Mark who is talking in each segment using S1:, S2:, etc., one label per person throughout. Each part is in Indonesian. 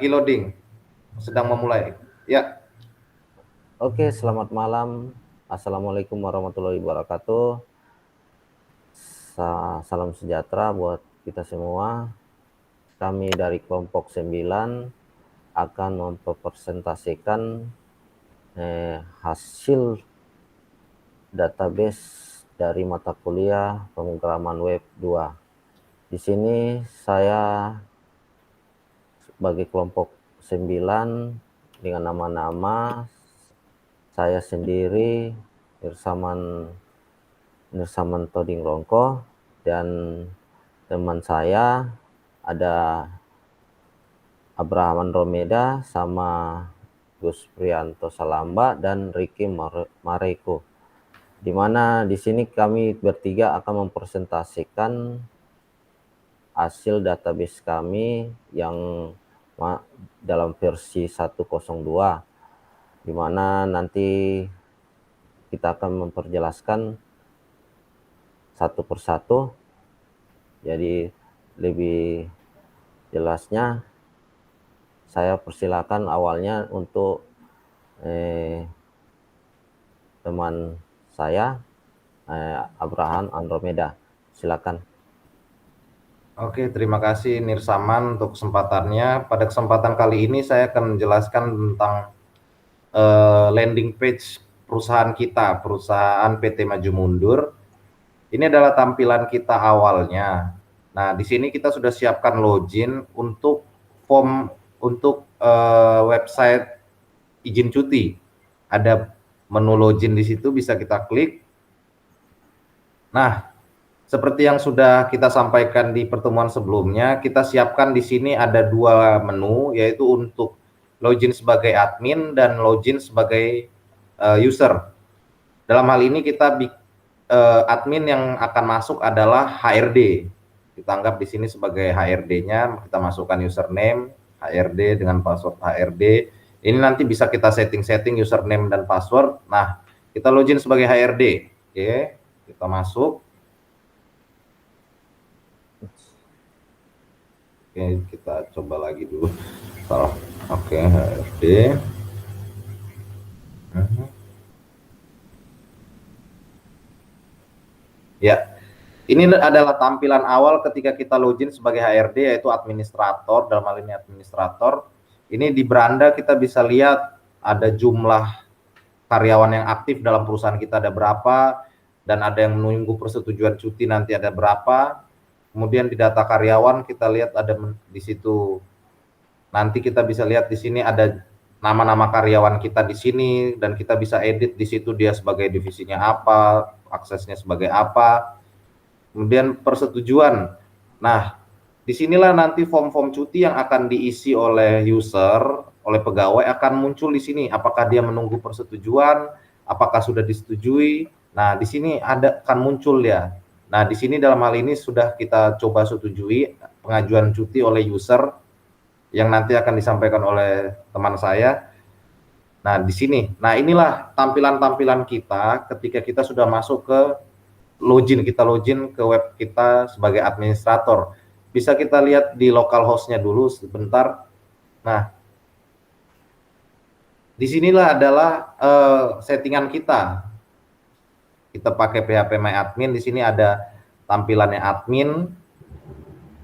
S1: Loading, sedang memulai. Ya,
S2: Oke, selamat malam. Assalamualaikum warahmatullahi wabarakatuh. Salam sejahtera buat kita semua. Kami dari kelompok 9 akan mempresentasikan hasil database dari mata kuliah pemrograman web 2. Di sini saya sebagai kelompok 9 dengan nama-nama saya sendiri Nirsaman Toding Rongko, dan teman saya ada Abraham Andromeda sama Gus Prianto Salamba dan Ricky Mareko. Di mana di sini kami bertiga akan mempresentasikan hasil database kami yang dalam versi 102, di mana nanti kita akan memperjelaskan satu persatu. Jadi lebih jelasnya saya persilakan awalnya untuk teman saya Abraham Andromeda. Silakan.
S1: oke, terima kasih Nirsaman untuk kesempatannya. Pada kesempatan kali ini saya akan menjelaskan tentang landing page perusahaan kita, perusahaan PT Maju Mundur. Ini adalah tampilan kita awalnya. Nah, di sini kita sudah siapkan login untuk form untuk website izin cuti. Ada menu login di situ, bisa kita klik. Nah, seperti yang sudah kita sampaikan di pertemuan sebelumnya, kita siapkan di sini ada dua menu, yaitu untuk login sebagai admin dan login sebagai user. Dalam hal ini kita admin yang akan masuk adalah HRD. Kita anggap di sini sebagai HRD-nya, kita masukkan username HRD dengan password HRD. Ini nanti bisa kita setting username dan password. Nah, kita login sebagai HRD. Oke, kita masuk. Oke, kita coba lagi dulu. Salah. Oke, HRD. Ya, ini adalah tampilan awal ketika kita login sebagai HRD, yaitu administrator. Dalam hal ini administrator. Ini di beranda kita bisa lihat ada jumlah karyawan yang aktif dalam perusahaan kita ada berapa, dan ada yang menunggu persetujuan cuti nanti ada berapa. Kemudian di data karyawan kita lihat ada di situ. Nanti kita bisa lihat di sini ada nama-nama karyawan kita di sini, dan kita bisa edit di situ dia sebagai divisinya apa, aksesnya sebagai apa. Kemudian persetujuan. Nah, disinilah nanti form-form cuti yang akan diisi oleh user, oleh pegawai akan muncul di sini. Apakah dia menunggu persetujuan, apakah sudah disetujui. Nah, di sini akan muncul ya. Nah, di sini dalam hal ini sudah kita coba setujui pengajuan cuti oleh user yang nanti akan disampaikan oleh teman saya. Nah, di sini. Nah, inilah tampilan-tampilan kita ketika kita sudah masuk ke kita login ke web kita sebagai administrator. Bisa kita lihat di local hostnya dulu sebentar. Nah, disinilah adalah settingan kita. Kita pakai PHP My Admin. Di sini ada tampilannya admin.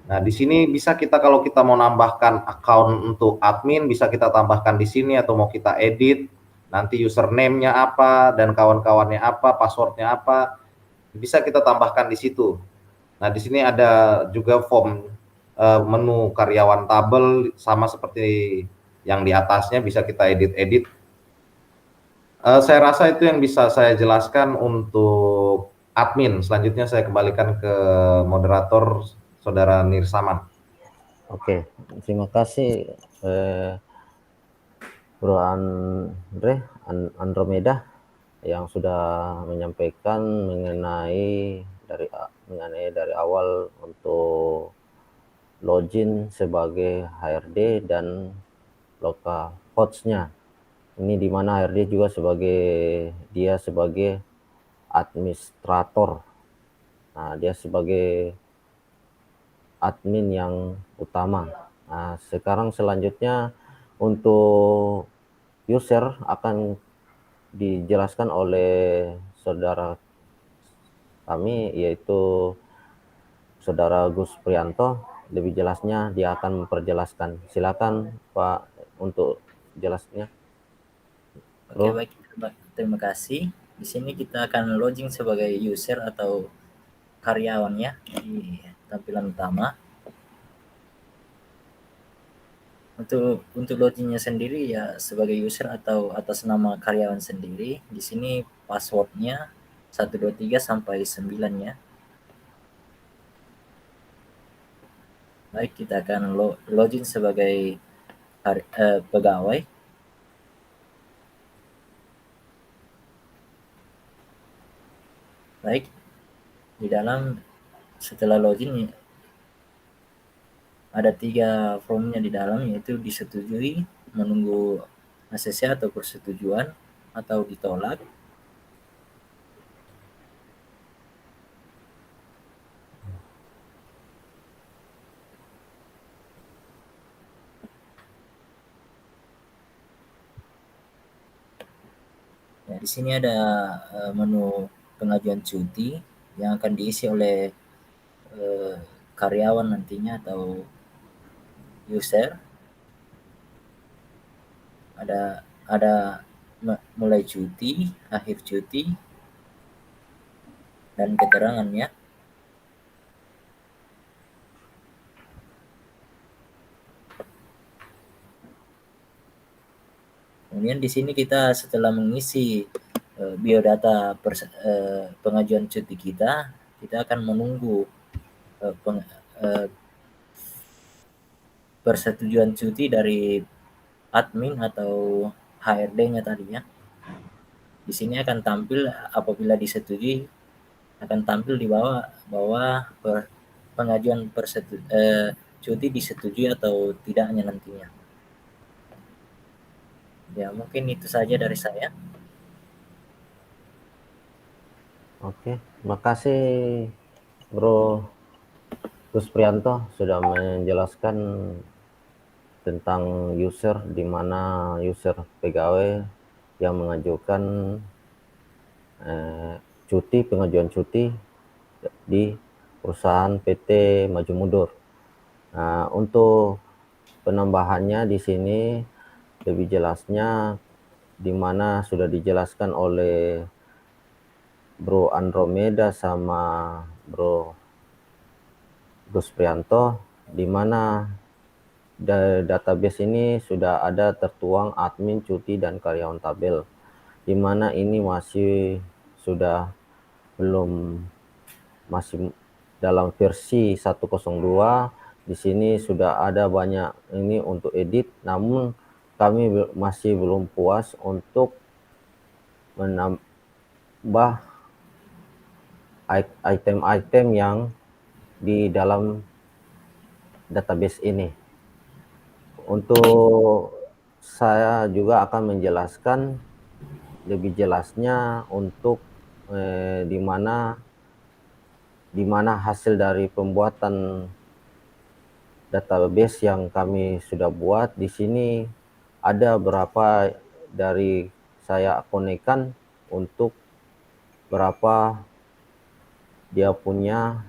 S1: Nah, di sini bisa kita, kalau kita mau nambahkan account untuk admin, bisa kita tambahkan di sini, atau mau kita edit, nanti username-nya apa, dan kawan-kawannya apa, passwordnya apa, bisa kita tambahkan di situ. Nah, di sini ada juga form menu karyawan tabel, sama seperti yang di atasnya, bisa kita edit-edit. Saya rasa itu yang bisa saya jelaskan untuk admin. Selanjutnya saya kembalikan ke moderator, Saudara Nirsaman.
S2: Oke, terima kasih Bro Andromeda yang sudah menyampaikan mengenai dari awal untuk login sebagai HRD dan local host-nya. Ini di mana HRD juga sebagai administrator. Nah, dia sebagai admin yang utama. Nah, sekarang selanjutnya untuk user akan dijelaskan oleh saudara kami, yaitu saudara Gus Prianto. Lebih jelasnya dia akan memperjelaskan. Silakan Pak untuk jelasnya,
S3: Oke,
S2: Bro.
S3: baik. Terima kasih. Di sini kita akan login sebagai user atau karyawan ya di tampilan utama. Untuk loginnya sendiri ya sebagai user atau atas nama karyawan sendiri. Di sini passwordnya 123 sampai 9 ya. Baik, kita akan login sebagai pegawai. Baik, di dalam setelah login ada 3 formnya di dalam, yaitu disetujui, menunggu ACC atau persetujuan, atau ditolak. Ya, di sini ada menu pengajuan cuti yang akan diisi oleh karyawan nantinya atau user. Ada mulai cuti, akhir cuti, dan keterangannya. Kemudian di sini kita setelah mengisi biodata pengajuan cuti kita akan menunggu persetujuan cuti dari admin atau HRD-nya tadinya. Di sini akan tampil apabila disetujui, akan tampil di bawah pengajuan cuti disetujui atau tidaknya nantinya. Ya, mungkin itu saja dari saya.
S2: Oke, makasih Bro Gus Prianto sudah menjelaskan tentang user, di mana user pegawai yang mengajukan pengajuan cuti di perusahaan PT Maju Mundur. Nah, untuk penambahannya di sini lebih jelasnya, di mana sudah dijelaskan oleh Bro Andromeda sama Bro Gus Prianto, di mana database ini sudah ada tertuang admin, cuti, dan karyawan tabel, di mana ini masih dalam versi 102. Di sini sudah ada banyak ini untuk edit, namun kami masih belum puas untuk menambah item-item yang di dalam database ini. Untuk saya juga akan menjelaskan lebih jelasnya untuk di mana hasil dari pembuatan database yang kami sudah buat. Di sini ada berapa dari saya konekkan untuk berapa dia punya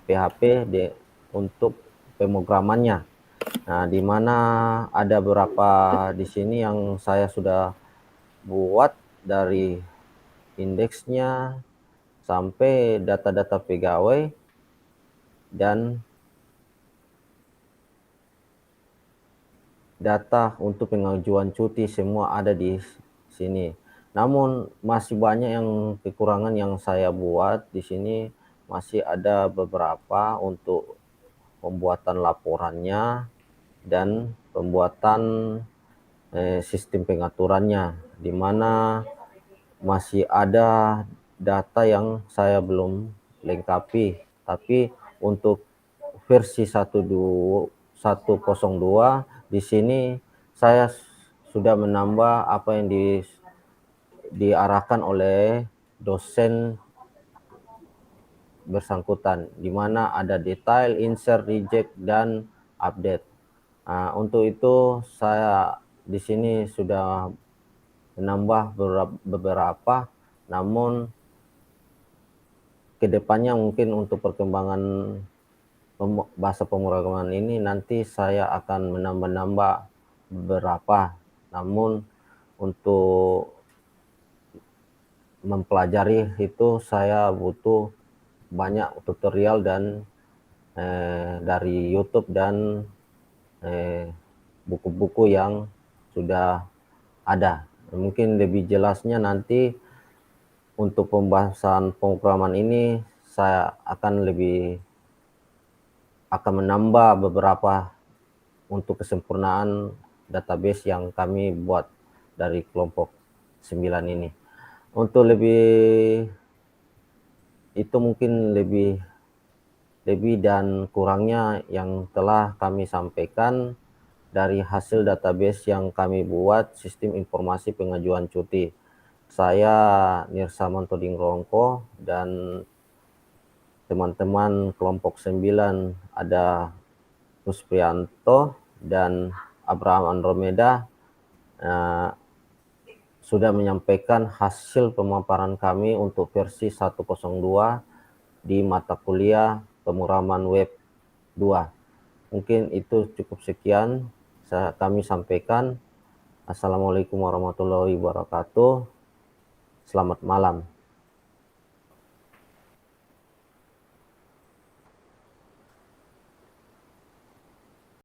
S2: PHP untuk pemrogramannya. Nah, di mana ada beberapa di sini yang saya sudah buat dari indeksnya sampai data-data pegawai dan data untuk pengajuan cuti, semua ada di sini. Namun masih banyak yang kekurangan yang saya buat di sini, masih ada beberapa untuk pembuatan laporannya dan pembuatan sistem pengaturannya, di mana masih ada data yang saya belum lengkapi. Tapi untuk versi 102 di sini saya sudah menambah apa yang diarahkan oleh dosen bersangkutan, di mana ada detail, insert, reject, dan update. Untuk itu saya di sini sudah menambah beberapa, namun kedepannya mungkin untuk perkembangan bahasa pemrograman ini nanti saya akan menambah-nambah beberapa, namun untuk mempelajari itu saya butuh banyak tutorial dan dari YouTube dan buku-buku yang sudah ada. Mungkin lebih jelasnya nanti untuk pembahasan pemrograman ini saya akan menambah beberapa untuk kesempurnaan database yang kami buat dari kelompok 9 ini. Untuk itu mungkin lebih dan kurangnya yang telah kami sampaikan dari hasil database yang kami buat sistem informasi pengajuan cuti. Saya Nirsa Mantoding Rongko dan teman-teman kelompok 9 ada Rusprianto dan Abraham Andromeda sudah menyampaikan hasil pemaparan kami untuk versi 102 di mata kuliah pemrograman web 2. Mungkin itu cukup sekian kami sampaikan. Assalamualaikum warahmatullahi wabarakatuh. Selamat malam.